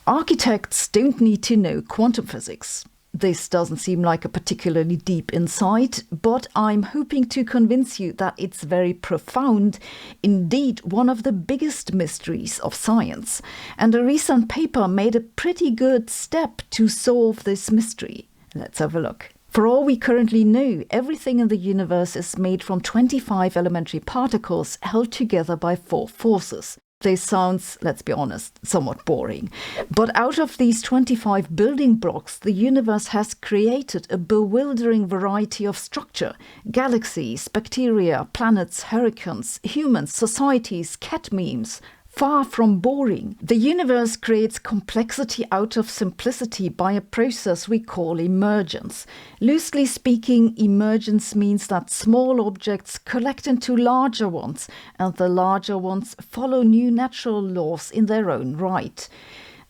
Architects don't need to know quantum physics. This doesn't seem like a particularly deep insight, but I'm hoping to convince you that it's very profound, indeed one of the biggest mysteries of science. And a recent paper made a pretty good step to solve this mystery. Let's have a look. For all we currently know, everything in the universe is made from 25 elementary particles held together by 4 forces. This sounds, let's be honest, somewhat boring. But out of these 25 building blocks, the universe has created a bewildering variety of structure. Galaxies, bacteria, planets, hurricanes, humans, societies, cat memes. Far from boring. The universe creates complexity out of simplicity by a process we call emergence. Loosely speaking, emergence means that small objects collect into larger ones, and the larger ones follow new natural laws in their own right.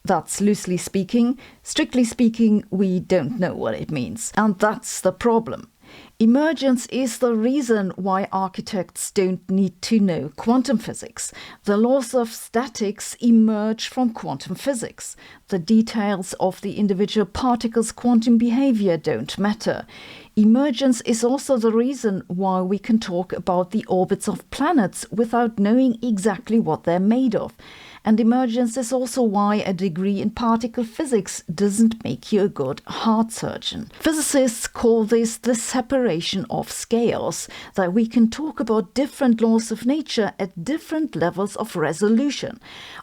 That's loosely speaking. Strictly speaking, we don't know what it means. And that's the problem. Emergence is the reason why architects don't need to know quantum physics. The laws of statics emerge from quantum physics. The details of the individual particles' quantum behavior don't matter. Emergence is also the reason why we can talk about the orbits of planets without knowing exactly what they're made of. And emergence is also why a degree in particle physics doesn't make you a good heart surgeon. Physicists call this the separation of scales, that we can talk about different laws of nature at different levels of resolution.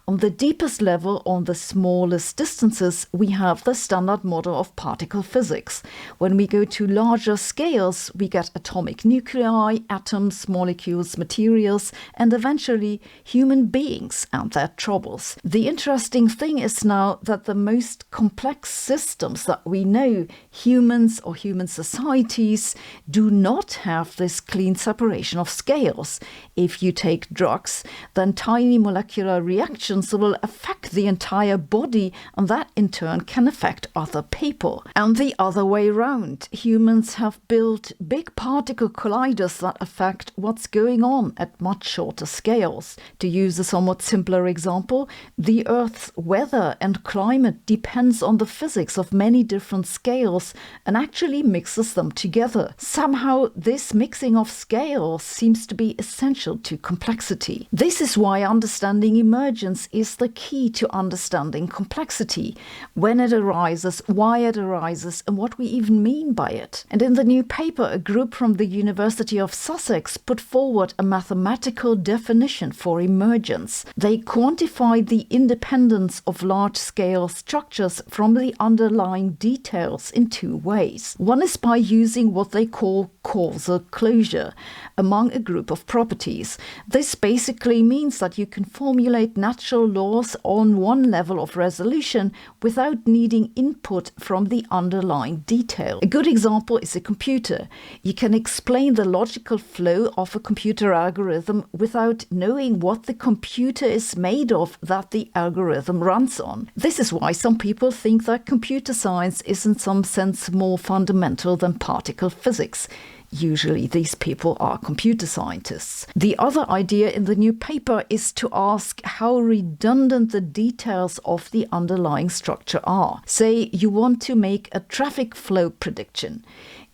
On the deepest level, on the smallest distances, we have the standard model of particle physics. When we go to larger scales, we get atomic nuclei, atoms, molecules, materials, and eventually human beings and their troubles. The interesting thing is now that the most complex systems that we know, humans or human societies, do not have this clean separation of scales. If you take drugs, then tiny molecular reactions will affect the entire body, and that in turn can affect other people. And the other way around, humans have built big particle colliders that affect what's going on at much shorter scales. To use a somewhat simpler example, the Earth's weather and climate depends on the physics of many different scales and actually mixes them together. Somehow, this mixing of scales seems to be essential to complexity. This is why understanding emergence is the key to understanding complexity. When it arises, why it arises, and what we even mean by it. And in the new paper, a group from the University of Sussex put forward a mathematical definition for emergence. They quantified the independence of large-scale structures from the underlying details in 2 ways. One is by using what they call causal closure among a group of properties. This basically means that you can formulate natural laws on one level of resolution without needing input from the underlying detail. A good example is a computer. You can explain the logical flow of a computer algorithm without knowing what the computer is made of that the algorithm runs on. This is why some people think that computer science is in some sense more fundamental than particle physics. Usually these people are computer scientists. The other idea in the new paper is to ask how redundant the details of the underlying structure are. Say you want to make a traffic flow prediction.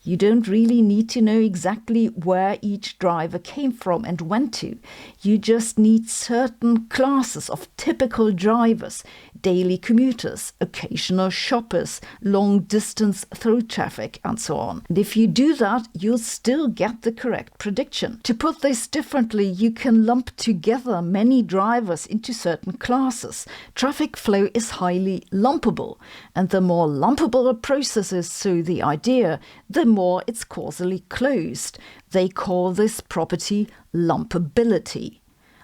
You don't really need to know exactly where each driver came from and went to. You just need certain classes of typical drivers, daily commuters, occasional shoppers, long distance through traffic, and so on. And if you do that, you'll still get the correct prediction. To put this differently, you can lump together many drivers into certain classes. Traffic flow is highly lumpable, and the more lumpable a process is, so the idea, the more it's causally closed. They call this property lumpability.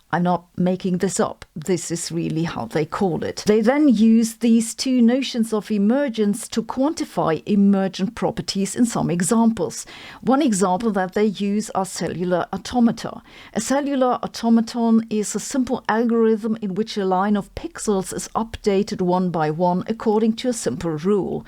I'm not making this up. This is really how they call it. They then use these 2 notions of emergence to quantify emergent properties in some examples. One example that they use are cellular automata. A cellular automaton is a simple algorithm in which a line of pixels is updated one by one according to a simple rule.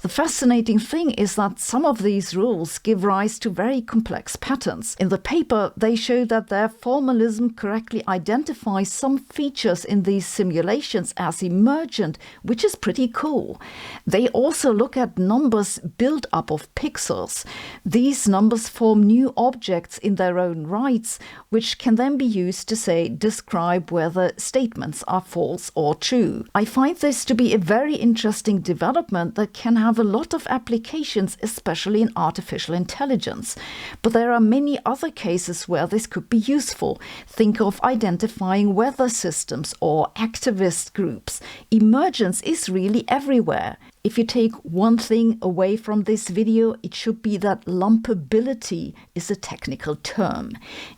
The fascinating thing is that some of these rules give rise to very complex patterns. In the paper, they show that their formalism correctly actually identify some features in these simulations as emergent, which is pretty cool. They also look at numbers built up of pixels. These numbers form new objects in their own rights, which can then be used to, say, describe whether statements are false or true. I find this to be a very interesting development that can have a lot of applications, especially in artificial intelligence. But there are many other cases where this could be useful. Think of identifying weather systems or activist groups. Emergence is really everywhere. If you take one thing away from this video, it should be that lumpability is a technical term.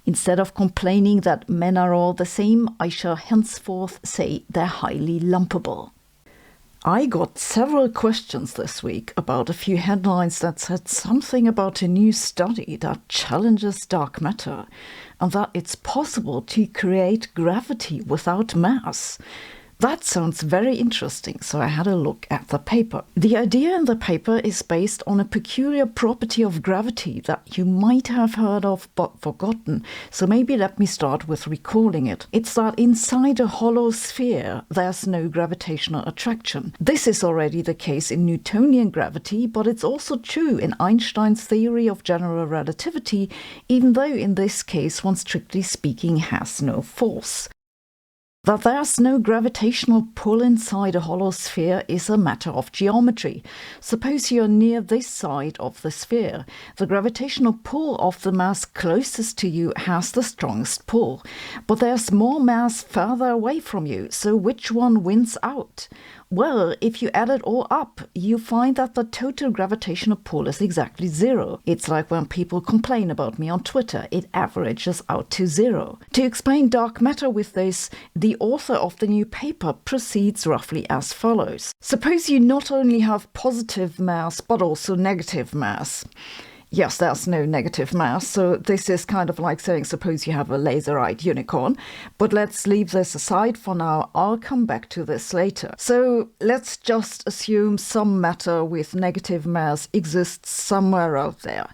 Instead of complaining that men are all the same, I shall henceforth say they're highly lumpable. I got several questions this week about a few headlines that said something about a new study that challenges dark matter and that it's possible to create gravity without mass. That sounds very interesting, so I had a look at the paper. The idea in the paper is based on a peculiar property of gravity that you might have heard of but forgotten, so maybe let me start with recalling it. It's that inside a hollow sphere there's no gravitational attraction. This is already the case in Newtonian gravity, but it's also true in Einstein's theory of general relativity, even though in this case one strictly speaking has no force. That there's no gravitational pull inside a hollow sphere is a matter of geometry. Suppose you're near this side of the sphere. The gravitational pull of the mass closest to you has the strongest pull. But there's more mass further away from you, so which one wins out? Well, if you add it all up, you find that the total gravitational pull is exactly zero. It's like when people complain about me on Twitter, it averages out to zero. To explain dark matter with this, the author of the new paper proceeds roughly as follows. Suppose you not only have positive mass, but also negative mass. Yes, there's no negative mass, so this is kind of like saying suppose you have a laser-eyed unicorn. But let's leave this aside for now. I'll come back to this later. So let's just assume some matter with negative mass exists somewhere out there.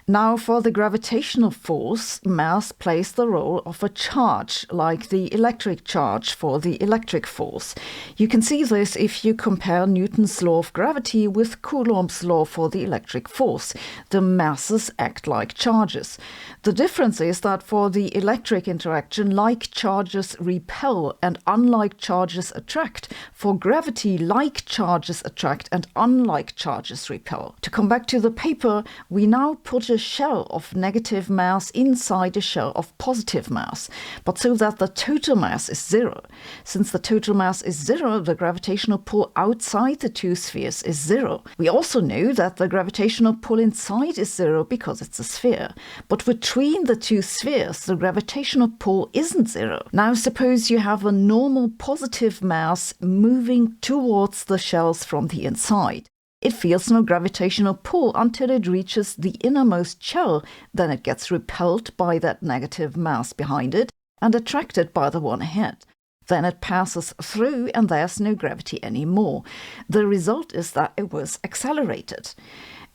Now, for the gravitational force, mass plays the role of a charge, like the electric charge for the electric force. You can see this if you compare Newton's law of gravity with Coulomb's law for the electric force. The masses act like charges. The difference is that for the electric interaction, like charges repel and unlike charges attract. For gravity, like charges attract and unlike charges repel. To come back to the paper, we now put a shell of negative mass inside a shell of positive mass, but so that the total mass is zero. Since the total mass is zero, the gravitational pull outside the two spheres is zero. We also know that the gravitational pull inside is zero because it's a sphere, but between the two spheres, the gravitational pull isn't zero. Now suppose you have a normal positive mass moving towards the shells from the inside. It feels no gravitational pull until it reaches the innermost shell, then it gets repelled by that negative mass behind it and attracted by the one ahead. Then it passes through and there's no gravity anymore. The result is that it was accelerated.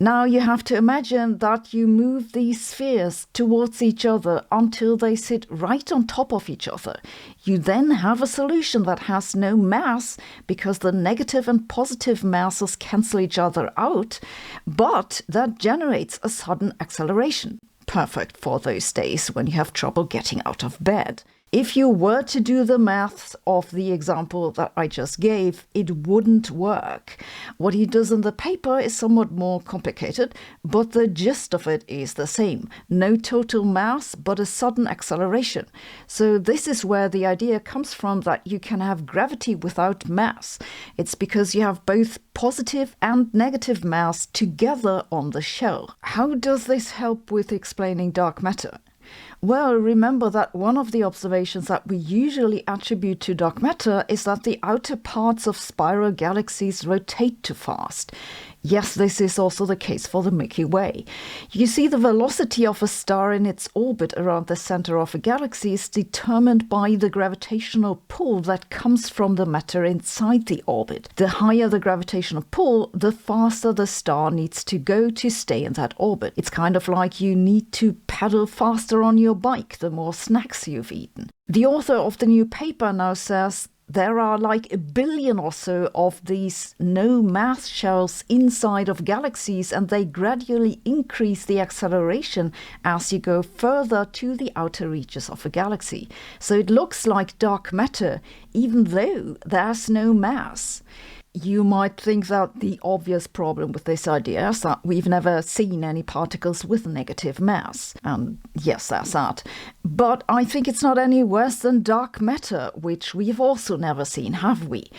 Now you have to imagine that you move these spheres towards each other until they sit right on top of each other. You then have a solution that has no mass because the negative and positive masses cancel each other out, but that generates a sudden acceleration. Perfect for those days when you have trouble getting out of bed. If you were to do the maths of the example that I just gave, it wouldn't work. What he does in the paper is somewhat more complicated, but the gist of it is the same. No total mass, but a sudden acceleration. So this is where the idea comes from that you can have gravity without mass. It's because you have both positive and negative mass together on the shell. How does this help with explaining dark matter? Well, remember that one of the observations that we usually attribute to dark matter is that the outer parts of spiral galaxies rotate too fast. Yes, this is also the case for the Milky Way. You see, the velocity of a star in its orbit around the center of a galaxy is determined by the gravitational pull that comes from the matter inside the orbit. The higher the gravitational pull, the faster the star needs to go to stay in that orbit. It's kind of like you need to pedal faster on your your bike, the more snacks you've eaten. The author of the new paper now says there are like 1 billion or so of these no-mass shells inside of galaxies, and they gradually increase the acceleration as you go further to the outer reaches of a galaxy. So it looks like dark matter, even though there's no mass. You might think that the obvious problem with this idea is that we've never seen any particles with negative mass. And yes, that's that. But I think it's not any worse than dark matter, which we've also never seen, have we?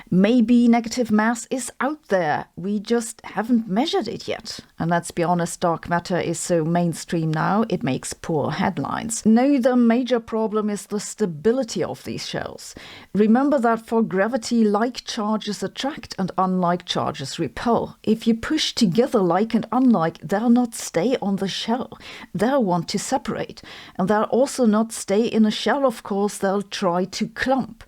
Maybe negative mass is out there, we just haven't measured it yet. And let's be honest, dark matter is so mainstream now, it makes poor headlines. No, the major problem is the stability of these shells. Remember that for gravity, like charges attract and unlike charges repel. If you push together like and unlike, they'll not stay on the shell. They'll want to separate. And they'll also not stay in a shell, of course, they'll try to clump.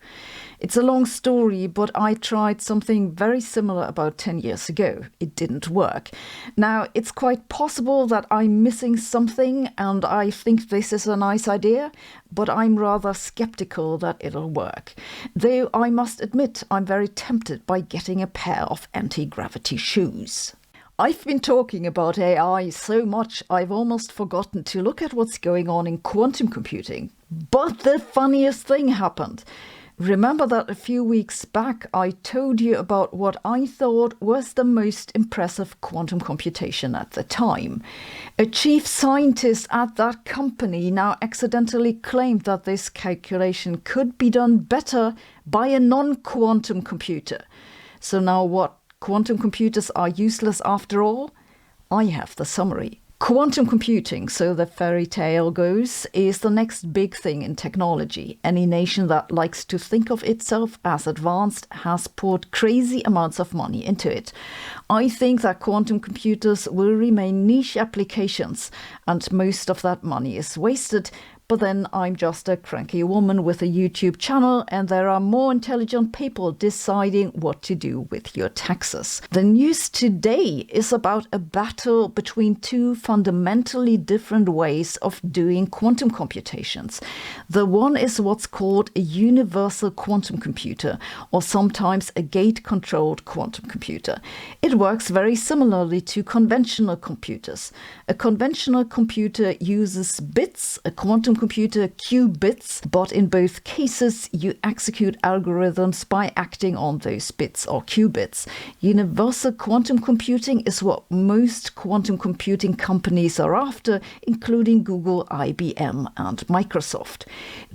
It's a long story, but I tried something very similar about 10 years ago. It didn't work. Now, it's quite possible that I'm missing something and I think this is a nice idea, but I'm rather skeptical that it'll work. Though I must admit I'm very tempted by getting a pair of anti-gravity shoes. I've been talking about AI so much I've almost forgotten to look at what's going on in quantum computing. But the funniest thing happened. Remember that a few weeks back I told you about what I thought was the most impressive quantum computation at the time. A chief scientist at that company now accidentally claimed that this calculation could be done better by a non-quantum computer. So now what? Quantum computers are useless after all? I have the summary. Quantum computing, so the fairy tale goes, is the next big thing in technology. Any nation that likes to think of itself as advanced has poured crazy amounts of money into it. I think that quantum computers will remain niche applications, and most of that money is wasted. But then I'm just a cranky woman with a YouTube channel, and there are more intelligent people deciding what to do with your taxes. The news today is about a battle between two fundamentally different ways of doing quantum computations. The one is what's called a universal quantum computer, or sometimes a gate-controlled quantum computer. It works very similarly to conventional computers. A conventional computer uses bits, a quantum computer qubits, but in both cases you execute algorithms by acting on those bits or qubits. Universal quantum computing is what most quantum computing companies are after, including Google, IBM and Microsoft.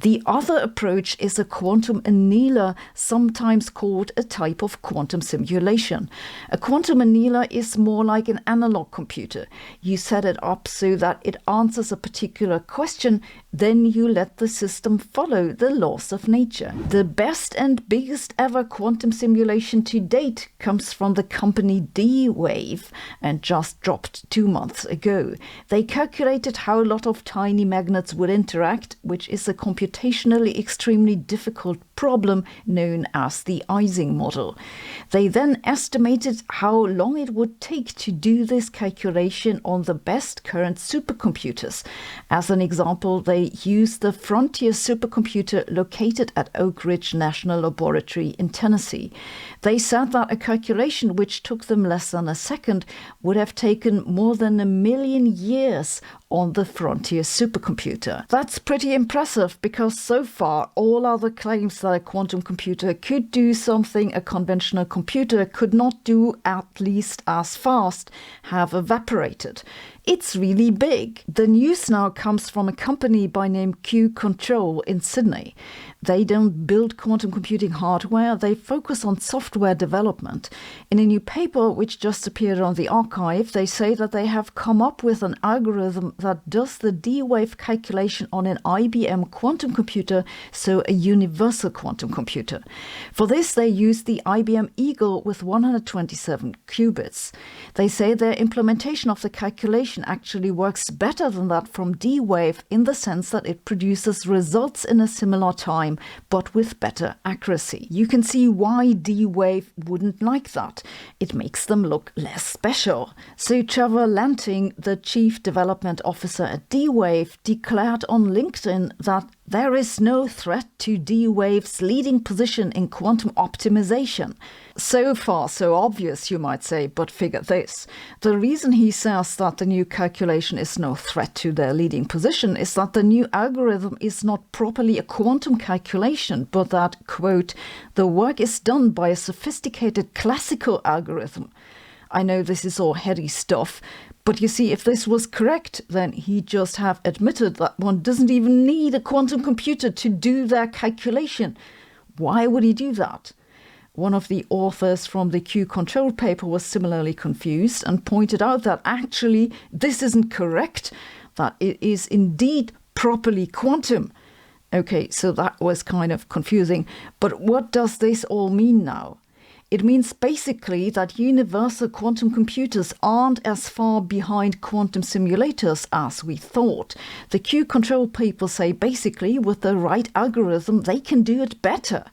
The other approach is a quantum annealer, sometimes called a type of quantum simulation. A quantum annealer is more like an analog computer. You set it up so that it answers a particular question, then you let the system follow the laws of nature. The best and biggest ever quantum simulation to date comes from the company D-Wave and just dropped 2 months ago. They calculated how a lot of tiny magnets would interact, which is a computationally extremely difficult problem known as the Ising model. They then estimated how long it would take to do this calculation on the best current supercomputers. As an example, they used the Frontier supercomputer located at Oak Ridge National Laboratory in Tennessee. They said that a calculation which took them less than a second would have taken more than 1 million years on the Frontier supercomputer. That's pretty impressive because so far all other claims that a quantum computer could do something a conventional computer could not do at least as fast have evaporated. It's really big. The news now comes from a company by name Q Control in Sydney. They don't build quantum computing hardware, they focus on software development. In a new paper which just appeared on the archive, they say that they have come up with an algorithm that does the D-Wave calculation on an IBM quantum computer, so a universal quantum computer. For this, they use the IBM Eagle with 127 qubits. They say their implementation of the calculation actually works better than that from D-Wave in the sense that it produces results in a similar time quantum, but with better accuracy. You can see why D-Wave wouldn't like that. It makes them look less special. So Trevor Lanting, the Chief Development Officer at D-Wave, declared on LinkedIn that there is no threat to D-Wave's leading position in quantum optimization. So far, so obvious, you might say, but figure this. The reason he says that the new calculation is no threat to their leading position is that the new algorithm is not properly a quantum calculation, but that, quote, the work is done by a sophisticated classical algorithm. I know this is all heady stuff, but you see, if this was correct, then he'd just have admitted that one doesn't even need a quantum computer to do their calculation. Why would he do that? One of the authors from the Q-Control paper was similarly confused and pointed out that actually this isn't correct, that it is indeed properly quantum. Okay, so that was kind of confusing, but what does this all mean now? It means basically that universal quantum computers aren't as far behind quantum simulators as we thought. The Q-Control papers say basically with the right algorithm they can do it better.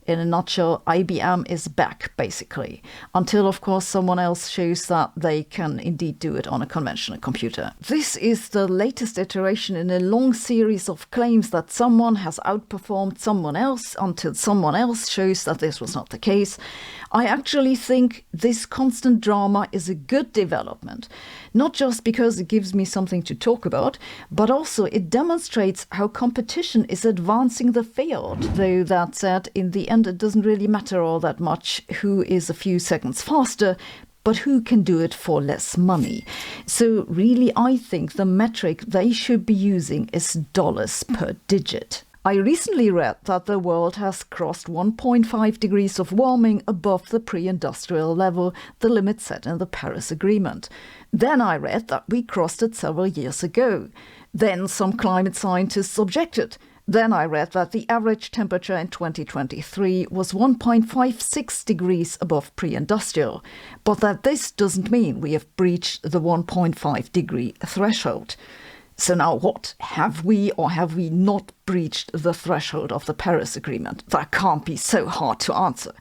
In a nutshell, IBM is back, basically. Until, of course, someone else shows that they can indeed do it on a conventional computer. This is the latest iteration in a long series of claims that someone has outperformed someone else until someone else shows that this was not the case. I actually think this constant drama is a good development. Not just because it gives me something to talk about, but also it demonstrates how competition is advancing the field. Though that said, in the end it doesn't really matter all that much who is a few seconds faster, but who can do it for less money. So really I think the metric they should be using is dollars per digit. I recently read that the world has crossed 1.5 degrees of warming above the pre-industrial level, the limit set in the Paris Agreement. Then I read that we crossed it several years ago. Then some climate scientists objected. Then I read that the average temperature in 2023 was 1.56 degrees above pre-industrial, but that this doesn't mean we have breached the 1.5 degree threshold. So now what? Have we or have we not breached the threshold of the Paris Agreement? That can't be so hard to answer.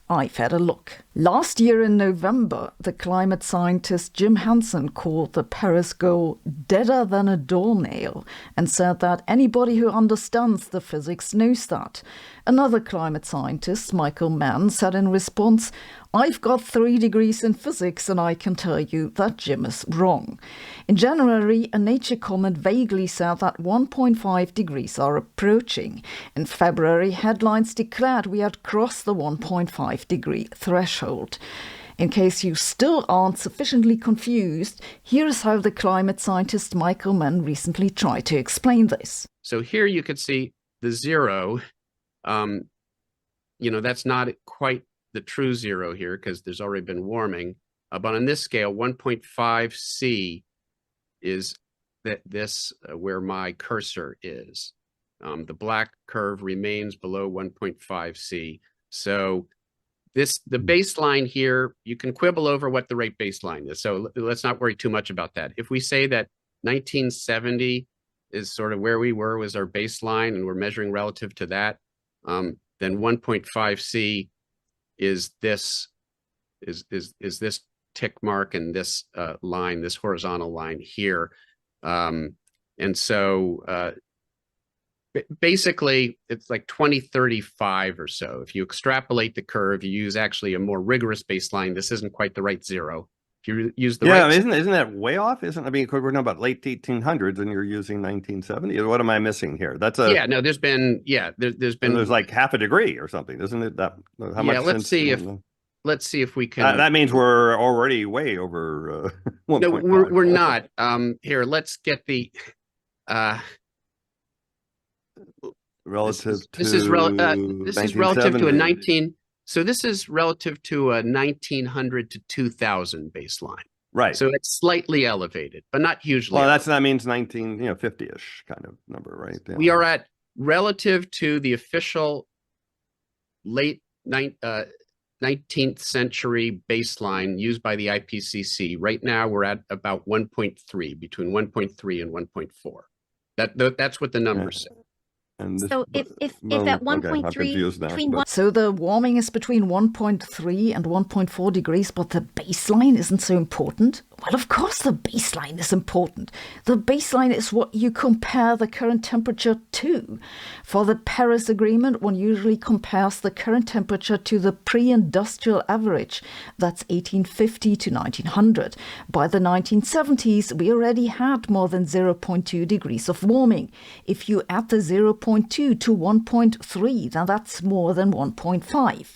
I've had a look. Last year in November, the climate scientist Jim Hansen called the Paris goal deader than a doornail and said that anybody who understands the physics knows that. Another climate scientist, Michael Mann, said in response, I've got 3 degrees in physics and I can tell you that Jim is wrong. In January, a Nature comment vaguely said that 1.5 degrees are approaching. In February, headlines declared we had crossed the 1.5 degree threshold. In case you still aren't sufficiently confused, here's how the climate scientist Michael Mann recently tried to explain this. So here you can see the zero. That's not quite the true zero here because there's already been warming. But on this scale, 1.5 C is this where my cursor is. The black curve remains below 1.5 C. So the baseline here, you can quibble over what the right baseline is. So let's not worry too much about that. If we say that 1970 is sort of where we were, was our baseline, and we're measuring relative to that, then 1.5 C is this tick mark and this line, this horizontal line here. And so basically it's like 2035 or so. If you extrapolate the curve, you use actually a more rigorous baseline. This isn't quite the right zero. If you use the right, isn't that way off? We're talking about late 1800s and you're using 1970. What am I missing here? There's been there's like half a degree or something, isn't it? That how much? Let's see if we can. That means we're already way over. 1. No, we're not. Here, let's get the. Relative this to is relative to a 19. So this is relative to a 1900 to 2000 baseline. Right. So it's slightly elevated, but not hugely. Well, that means 50-ish kind of number, right? Yeah. We are at relative to the official late 19th century baseline used by the IPCC. Right now, we're at about 1.3, between 1.3 and 1.4. That's what the numbers say. And this, So if at 1.3 So the warming is between 1.3 and 1.4 degrees, but the baseline isn't so important? Well, of course the baseline is important. The baseline is what you compare the current temperature to. For the Paris Agreement, one usually compares the current temperature to the pre-industrial average. That's 1850 to 1900. By the 1970s, we already had more than 0.2 degrees of warming. If you add the 0.2 to 1.3, then that's more than 1.5.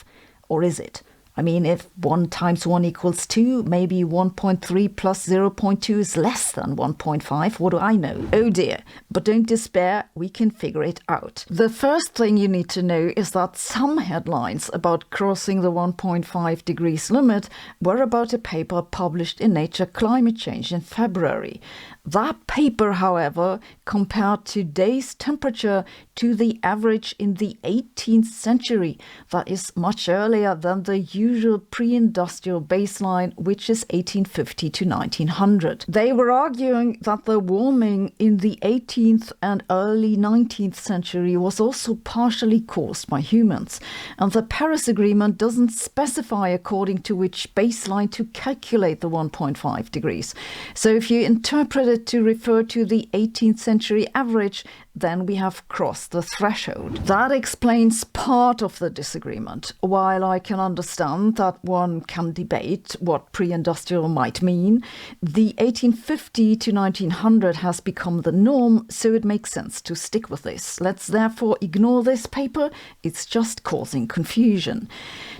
Or is it? I mean, if 1 times 1 equals 2, maybe 1.3 plus 0.2 is less than 1.5. What do I know? Oh dear. But don't despair, we can figure it out. The first thing you need to know is that some headlines about crossing the 1.5 degrees limit were about a paper published in Nature Climate Change in February. That paper, however, compared today's temperature to the average in the 18th century. That is much earlier than the usual pre-industrial baseline, which is 1850 to 1900. They were arguing that the warming in the 18th and early 19th century was also partially caused by humans. And the Paris Agreement doesn't specify according to which baseline to calculate the 1.5 degrees. So if you interpret it to refer to the 18th century average, then we have crossed the threshold. That explains part of the disagreement. While I can understand that one can debate what pre-industrial might mean, the 1850 to 1900 has become the norm, so it makes sense to stick with this. Let's therefore ignore this paper. It's just causing confusion.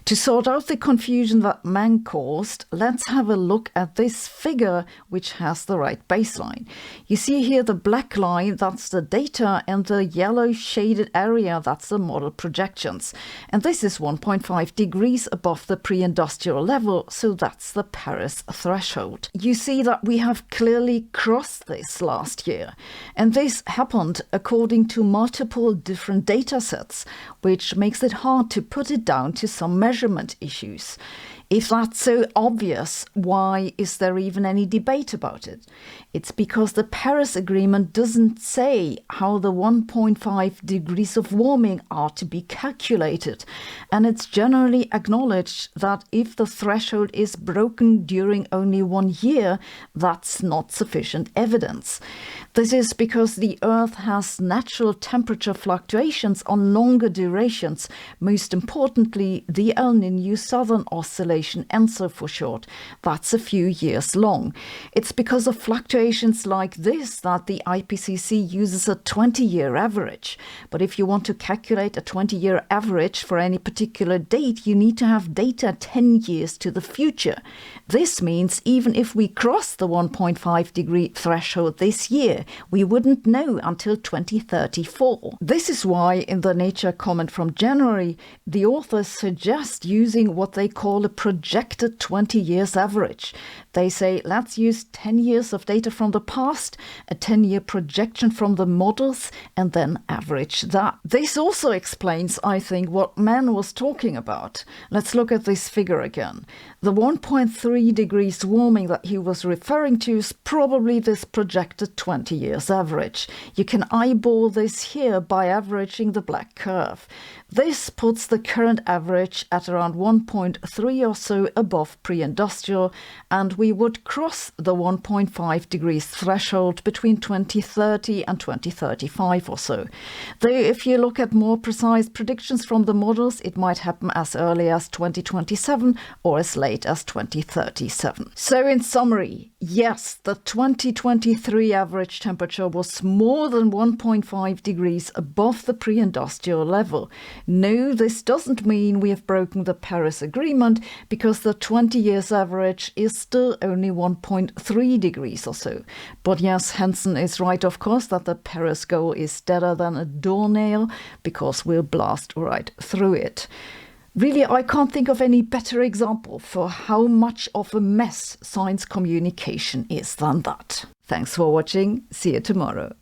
To sort out the confusion that man caused, let's have a look at this figure, which has the right baseline. You see here the black line, that's the data, and the yellow shaded area, that's the model projections. And this is 1.5 degrees above the pre-industrial level, so that's the Paris threshold. You see that we have clearly crossed this last year. And this happened according to multiple different data sets, which makes it hard to put it down to some measurement issues. If that's so obvious, why is there even any debate about it? It's because the Paris Agreement doesn't say how the 1.5 degrees of warming are to be calculated, and it's generally acknowledged that if the threshold is broken during only 1 year, that's not sufficient evidence. This is because the Earth has natural temperature fluctuations on longer durations, most importantly the El Niño Southern Oscillation, ENSO for short. That's a few years long. It's because of fluctuations like this that the IPCC uses a 20-year average. But if you want to calculate a 20-year average for any particular date, you need to have data 10 years to the future. This means even if we cross the 1.5 degree threshold this year, we wouldn't know until 2034. This is why in the Nature comment from January, the authors suggest using what they call a projected 20 years average. They say, let's use 10 years of data from the past, a 10-year projection from the models, and then average that. This also explains, I think, what Mann was talking about. Let's look at this figure again. The 1.3 degrees warming that he was referring to is probably this projected 20 years average. You can eyeball this here by averaging the black curve. This puts the current average at around 1.3 or so above pre-industrial, and we would cross the 1.5 degrees threshold between 2030 and 2035 or so. Though if you look at more precise predictions from the models, it might happen as early as 2027 or as late as 2037. So in summary, yes, the 2023 average temperature was more than 1.5 degrees above the pre-industrial level. No, this doesn't mean we have broken the Paris Agreement, because the 20 years average is still only 1.3 degrees or so. But yes, Hansen is right, of course, that the Paris goal is deader than a doornail, because we'll blast right through it. Really, I can't think of any better example for how much of a mess science communication is than that. Thanks for watching. See you tomorrow.